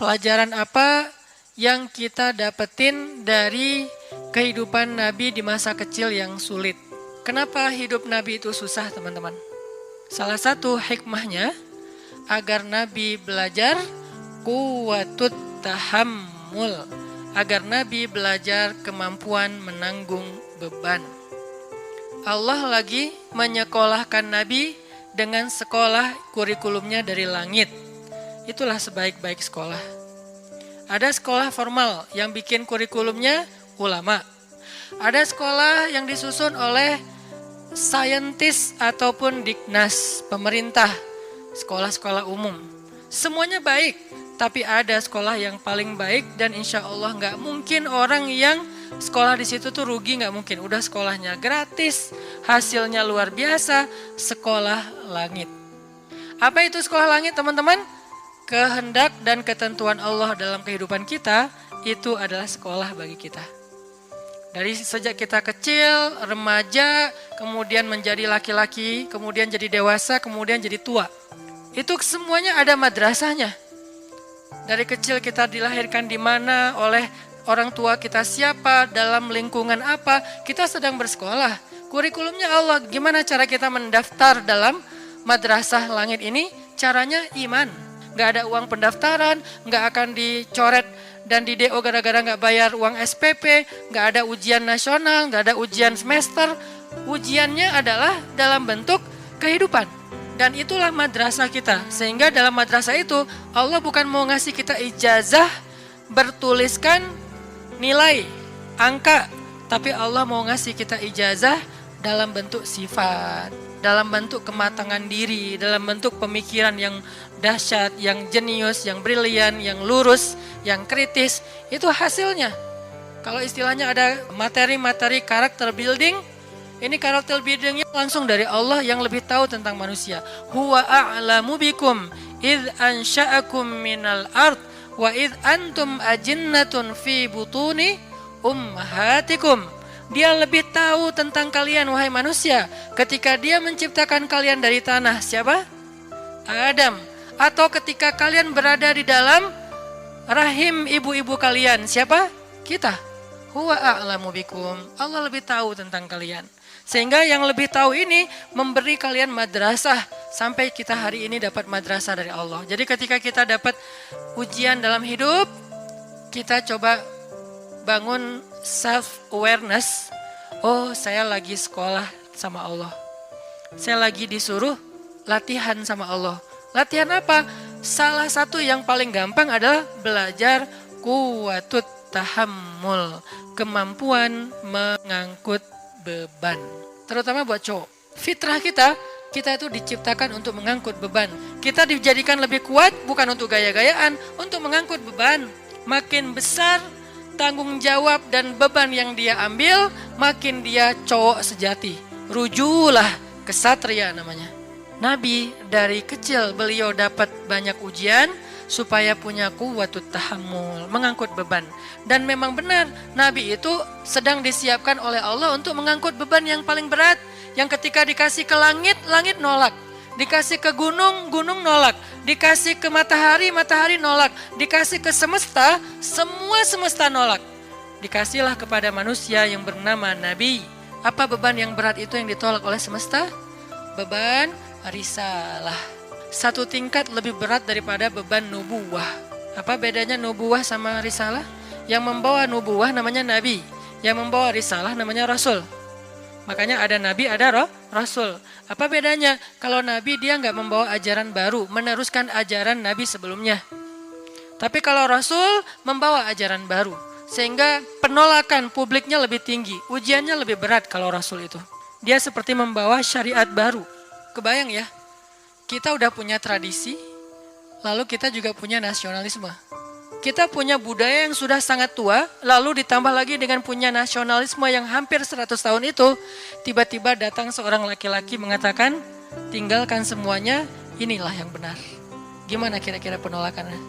Pelajaran apa yang kita dapetin dari kehidupan Nabi di masa kecil yang sulit? Kenapa hidup Nabi itu susah, teman-teman? Salah satu hikmahnya agar Nabi belajar quwwatut tahammul, agar Nabi belajar kemampuan menanggung beban. Allah lagi menyekolahkan Nabi dengan sekolah kurikulumnya dari langit. Itulah sebaik-baik sekolah. Ada sekolah formal yang bikin kurikulumnya ulama. Ada sekolah yang disusun oleh saintis ataupun Diknas, pemerintah, sekolah-sekolah umum. Semuanya baik, tapi ada sekolah yang paling baik dan insya Allah nggak mungkin orang yang sekolah di situ tuh rugi, nggak mungkin. Udah sekolahnya gratis, hasilnya luar biasa, sekolah langit. Apa itu sekolah langit, teman-teman? Kehendak dan ketentuan Allah dalam kehidupan kita, itu adalah sekolah bagi kita. Dari sejak kita kecil, remaja, kemudian menjadi laki-laki, kemudian jadi dewasa, kemudian jadi tua. Itu semuanya ada madrasahnya. Dari kecil kita dilahirkan di mana, oleh orang tua kita siapa, dalam lingkungan apa, kita sedang bersekolah. Kurikulumnya Allah, gimana cara kita mendaftar dalam madrasah langit ini? Caranya iman. Gak ada uang pendaftaran, gak akan dicoret dan di DO gara-gara gak bayar uang SPP, gak ada ujian nasional, gak ada ujian semester. Ujiannya adalah dalam bentuk kehidupan. Dan itulah madrasah kita. Sehingga dalam madrasah itu Allah bukan mau ngasih kita ijazah bertuliskan nilai, angka, tapi Allah mau ngasih kita ijazah dalam bentuk sifat, dalam bentuk kematangan diri, dalam bentuk pemikiran yang dahsyat, yang jenius, yang brilian, yang lurus, yang kritis. Itu hasilnya. Kalau istilahnya ada materi-materi karakter building, ini karakter buildingnya langsung dari Allah yang lebih tahu tentang manusia. Huwa a'lamu bikum idh ansha'akum minal ard wa idh antum ajinnatun fi butuni ummahatikum. Dia lebih tahu tentang kalian, wahai manusia, ketika dia menciptakan kalian dari tanah. Siapa? Adam. Atau ketika kalian berada di dalam rahim ibu-ibu kalian. Siapa? Kita. Huwa a'lamu bikum. Allah lebih tahu tentang kalian. Sehingga yang lebih tahu ini memberi kalian madrasah. Sampai kita hari ini dapat madrasah dari Allah. Jadi ketika kita dapat ujian dalam hidup, kita coba bangun self-awareness. Oh, saya lagi sekolah sama Allah. Saya lagi disuruh latihan sama Allah. Latihan apa? Salah satu yang paling gampang adalah belajar quwwatut tahammul, kemampuan mengangkut beban. Terutama buat cowok. Fitrah kita itu diciptakan untuk mengangkut beban. Kita dijadikan lebih kuat bukan untuk gaya-gayaan, untuk mengangkut beban. Makin besar tanggung jawab dan beban yang dia ambil, makin dia cowok sejati. Rujulah kesatria namanya. Nabi dari kecil beliau dapat banyak ujian supaya punya quwwatut tahammul, mengangkut beban. Dan memang benar, Nabi itu sedang disiapkan oleh Allah untuk mengangkut beban yang paling berat. Yang ketika dikasih ke langit, langit nolak. Dikasih ke gunung, gunung nolak. Dikasih ke matahari, matahari nolak. Dikasih ke semesta, semua semesta nolak. Dikasihlah kepada manusia yang bernama Nabi. Apa beban yang berat itu yang ditolak oleh semesta? Beban risalah. Satu tingkat lebih berat daripada beban nubuwah. Apa bedanya nubuwah sama risalah? Yang membawa nubuwah namanya Nabi. Yang membawa risalah namanya Rasul. Makanya ada Nabi, ada Rasul. Apa bedanya? Kalau Nabi dia nggak membawa ajaran baru, meneruskan ajaran Nabi sebelumnya. Tapi kalau Rasul membawa ajaran baru. Sehingga penolakan publiknya lebih tinggi. Ujiannya lebih berat kalau Rasul itu. Dia seperti membawa syariat baru. Kebayang ya? Kita udah punya tradisi, lalu kita juga punya nasionalisme. Kita punya budaya yang sudah sangat tua, lalu ditambah lagi dengan punya nasionalisme yang hampir 100 tahun itu, tiba-tiba datang seorang laki-laki mengatakan, tinggalkan semuanya, inilah yang benar. Gimana kira-kira penolakannya?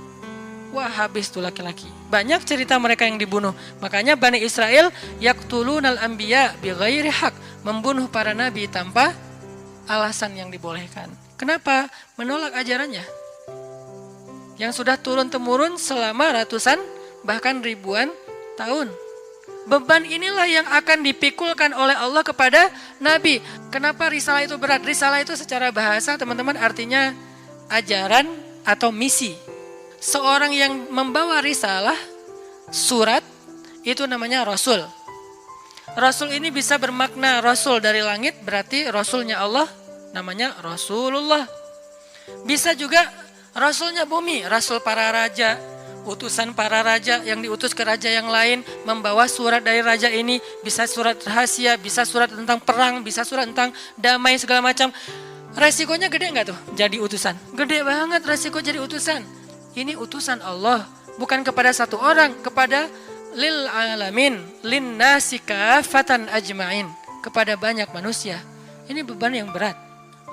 Wah, habis tuh laki-laki. Banyak cerita mereka yang dibunuh. Makanya Bani Israel yaqtulunal anbiya bighairi haq, membunuh para nabi tanpa alasan yang dibolehkan. Kenapa? Menolak ajarannya. yang sudah turun-temurun selama ratusan bahkan ribuan tahun. Beban inilah yang akan dipikulkan oleh Allah kepada Nabi. Kenapa risalah itu berat? Risalah itu secara bahasa teman-teman artinya ajaran atau misi. Seorang yang membawa risalah, surat, itu namanya Rasul. Rasul ini bisa bermakna Rasul dari langit, berarti Rasulnya Allah, namanya Rasulullah. Bisa juga Rasulnya bumi, Rasul para raja, utusan para raja yang diutus ke raja yang lain, membawa surat dari raja ini, bisa surat rahasia, bisa surat tentang perang, bisa surat tentang damai segala macam. Resikonya gede nggak tuh jadi utusan? Gede banget resiko jadi utusan. Ini utusan Allah, bukan kepada satu orang, kepada lil alamin, lin nasi kafatan ajmain, kepada banyak manusia. Ini beban yang berat.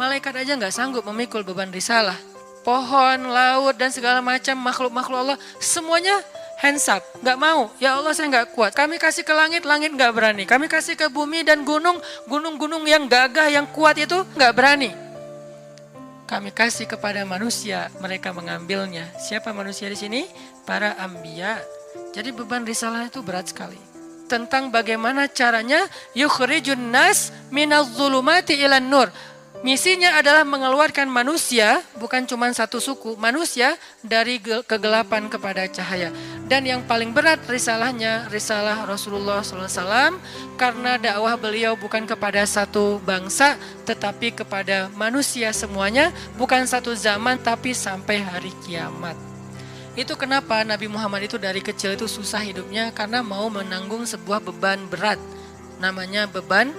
Malaikat aja nggak sanggup memikul beban risalah. Pohon, laut, dan segala macam makhluk-makhluk Allah, semuanya hands up, gak mau. Ya Allah saya gak kuat. Kami kasih ke langit, langit gak berani. Kami kasih ke bumi dan gunung, gunung-gunung yang gagah, yang kuat itu gak berani. Kami kasih kepada manusia, mereka mengambilnya. Siapa manusia di sini? Para anbiya. Jadi beban risalah itu berat sekali. Tentang bagaimana caranya yukhrijun nas minaz zulumati ilan nur. Misinya adalah mengeluarkan manusia, bukan cuma satu suku, manusia dari kegelapan kepada cahaya. Dan yang paling berat risalahnya, risalah Rasulullah SAW, karena dakwah beliau bukan kepada satu bangsa, tetapi kepada manusia semuanya, bukan satu zaman, tapi sampai hari kiamat. Itu kenapa Nabi Muhammad itu dari kecil itu susah hidupnya, karena mau menanggung sebuah beban berat, namanya beban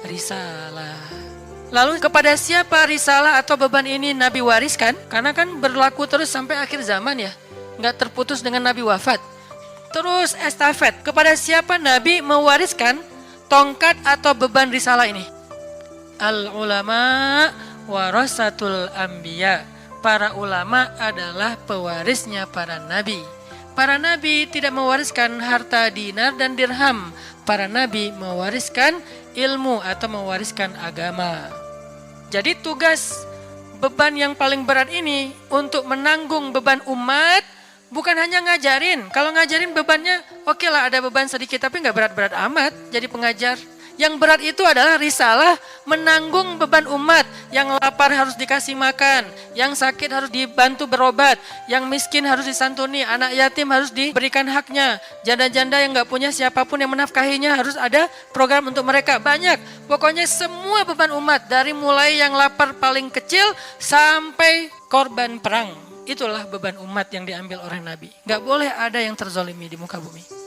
risalah. Lalu kepada siapa risalah atau beban ini Nabi wariskan? Karena kan berlaku terus sampai akhir zaman ya. Nggak terputus dengan Nabi wafat. Terus estafet. Kepada siapa Nabi mewariskan tongkat atau beban risalah ini? Al-ulama warasatul anbiya. Para ulama adalah pewarisnya para nabi. Para nabi tidak mewariskan harta dinar dan dirham. Para nabi mewariskan ilmu atau mewariskan agama. Jadi tugas beban yang paling berat ini untuk menanggung beban umat bukan hanya ngajarin. Kalau ngajarin bebannya oke lah ada beban sedikit tapi nggak berat-berat amat jadi pengajar. Yang berat itu adalah risalah menanggung beban umat. Yang lapar harus dikasih makan, yang sakit harus dibantu berobat, yang miskin harus disantuni, anak yatim harus diberikan haknya, janda-janda yang gak punya siapapun yang menafkahinya harus ada program untuk mereka. Banyak, pokoknya semua beban umat dari mulai yang lapar paling kecil sampai korban perang. Itulah beban umat yang diambil oleh Nabi. Gak boleh ada yang terzolimi di muka bumi.